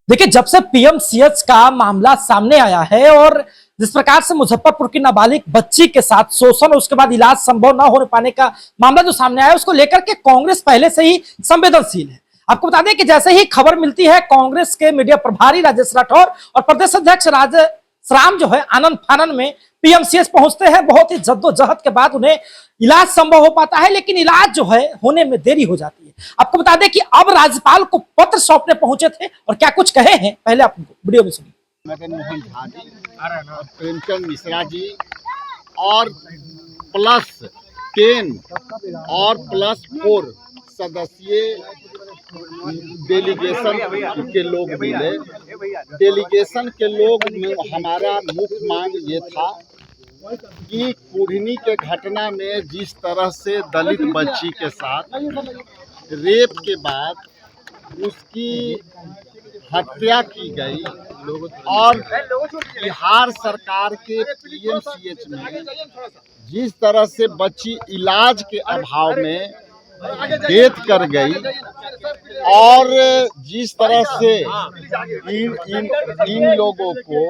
देखिए, जब से पीएमसीएच का मामला सामने आया है और जिस प्रकार से मुजफ्फरपुर की नाबालिग बच्ची के साथ शोषण और उसके बाद इलाज संभव न होने पाने का मामला जो सामने आया, उसको लेकर के कांग्रेस पहले से ही संवेदनशील है। आपको बता दें कि जैसे ही खबर मिलती है, कांग्रेस के मीडिया प्रभारी राजेश राठौर और प्रदेश अध्यक्ष राम जो है आनंद फानन में पीएमसीएच पहुंचते हैं। बहुत ही जद्दोजहद के बाद उन्हें इलाज संभव हो पाता है, लेकिन इलाज जो है होने में देरी हो जाती है। आपको बता दें कि अब राज्यपाल को पत्र सौंपने पहुंचे थे और क्या कुछ कहे हैं, पहले आप वीडियो में सुनिए। मदन मोहन झा जी और प्रेमचंद मिश्रा जी और +10 और +4 सदस्यीय डेलीगेशन के लोग मिले। डेलीगेशन के लोग में हमारा मुख्य मांग ये था कि कुढ़नी के घटना में जिस तरह से दलित बच्ची के साथ रेप के बाद उसकी हत्या की गई और बिहार सरकार के पीएमसीएच में जिस तरह से बच्ची इलाज के अभाव में डेथ कर गई और जिस तरह से इन लोगों को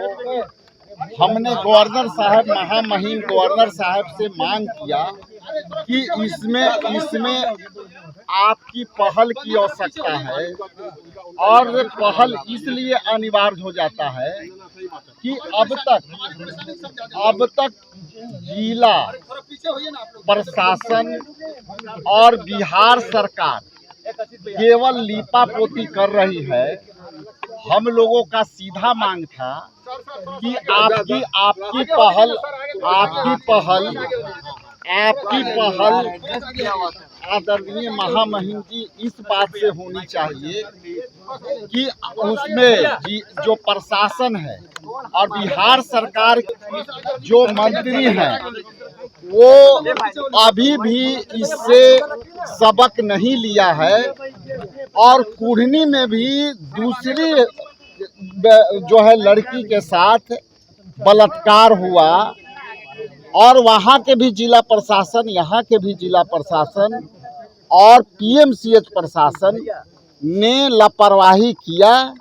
हमने गवर्नर साहब, महामहिम गवर्नर साहब से मांग किया कि इसमें आपकी पहल की आवश्यकता है। और पहल इसलिए अनिवार्य हो जाता है कि अब तक जिला प्रशासन और बिहार सरकार केवल लीपापोती कर रही है। हम लोगों का सीधा मांग था कि आपकी पहल आदरणीय महामहिम जी इस बात से होनी चाहिए कि उसमें जो प्रशासन है और बिहार सरकार जो मंत्री हैं वो अभी भी इससे सबक नहीं लिया है। और कुढ़नी में भी दूसरी जो है लड़की के साथ बलात्कार हुआ और वहाँ के भी जिला प्रशासन, यहाँ के भी जिला प्रशासन और पीएमसीएच प्रशासन ने लापरवाही किया।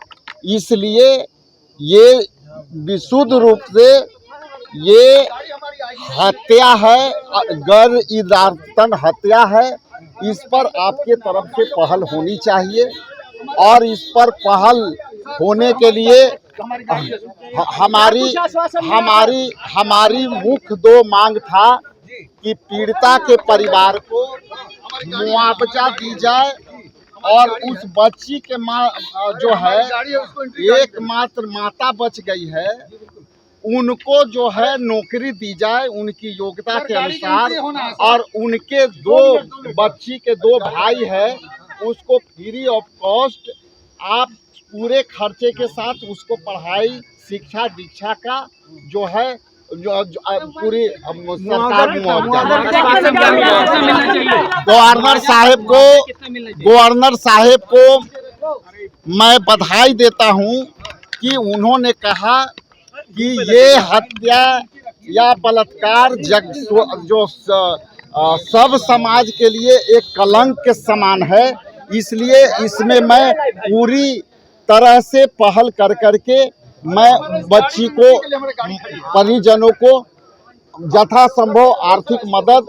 इसलिए ये विशुद्ध रूप से ये हत्या है, गैर इरादतन हत्या है। इस पर आपके तरफ से पहल होनी चाहिए और इस पर पहल होने के लिए हमारी मुख्य 2 मांग था कि पीड़िता के परिवार को मुआवजा दी जाए और उस बच्ची के माँ जो है एकमात्र माता बच गई है, उनको जो है नौकरी दी जाए उनकी योग्यता के अनुसार। और उनके 2 बच्ची के 2 भाई है, उसको फ्री ऑफ कॉस्ट आप पूरे खर्चे के साथ उसको पढ़ाई, शिक्षा, दीक्षा का जो है जो पूरी सरकार गवर्नर साहब को मैं बधाई देता हूं कि उन्होंने कहा कि ये हत्या या बलात्कार जो सब समाज के लिए एक कलंक के समान है। इसलिए इसमें मैं पूरी तरह से पहल करके मैं बच्ची को, परिजनों को यथासंभव आर्थिक मदद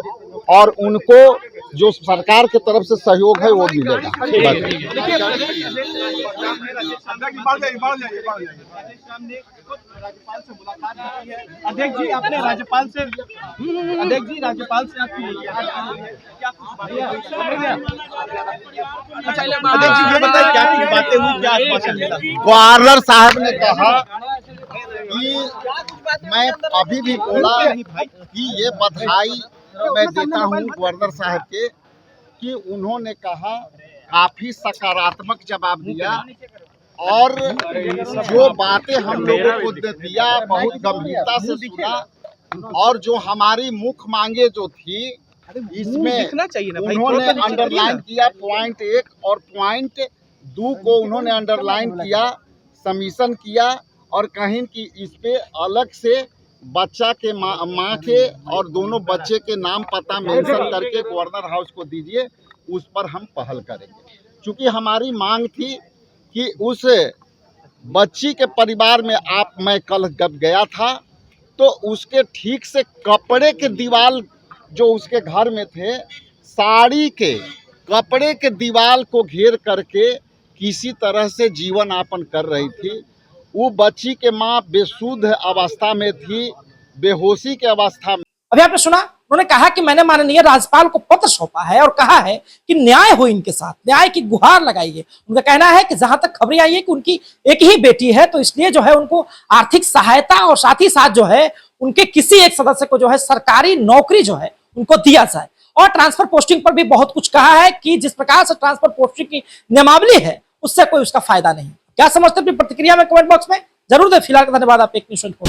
और उनको जो सरकार की तरफ से सहयोग है वो मिलेगा। अध्यक्ष जी, आपने राज्यपाल से आपकी गवर्नर साहब ने कहा कि मैं अभी भी बोला कि ये बधाई मैं देता हूं गवर्नर साहब के कि उन्होंने कहा काफी सकारात्मक जवाब दिया और जो बातें हम लोगों को दिया बहुत गंभीरता से सुना। और जो हमारी मुख्य मांगे जो थी इसमें उन्होंने अंडरलाइन किया पॉइंट 1 और पॉइंट 2 को उन्होंने अंडरलाइन किया, सबमिशन किया और कहीं कि इस पे अलग से बच्चा के माँ के और दोनों बच्चे के नाम पता मेंशन करके गवर्नर हाउस को दीजिए, उस पर हम पहल करेंगे। चूँकि हमारी मांग थी कि उस बच्ची के परिवार में मैं कल जब गया था तो उसके ठीक से कपड़े के दीवार जो उसके घर में थे, साड़ी के कपड़े के दीवार को घेर करके किसी तरह से जीवन यापन कर रही थी। वो बच्ची के माँ बेसुध अवस्था में थी, बेहोशी के अवस्था में। अभी आपने सुना, उन्होंने कहा कि मैंने माननीय राज्यपाल को पत्र सौंपा है और कहा है कि न्याय हो इनके साथ, न्याय की गुहार लगाइए। उनका कहना है कि जहां तक खबरें आई है कि उनकी एक ही बेटी है, तो इसलिए जो है उनको आर्थिक सहायता और साथ ही साथ जो है उनके किसी एक सदस्य को जो है सरकारी नौकरी जो है उनको दिया जाए। और ट्रांसफर पोस्टिंग पर भी बहुत कुछ कहा है कि जिस प्रकार से ट्रांसफर पोस्टिंग की नियमावली है उससे कोई उसका फायदा नहीं। क्या समझते अपनी प्रतिक्रिया में कमेंट बॉक्स में जरूर दें। फिलहाल धन्यवाद। आप एक न्यूज़ 24।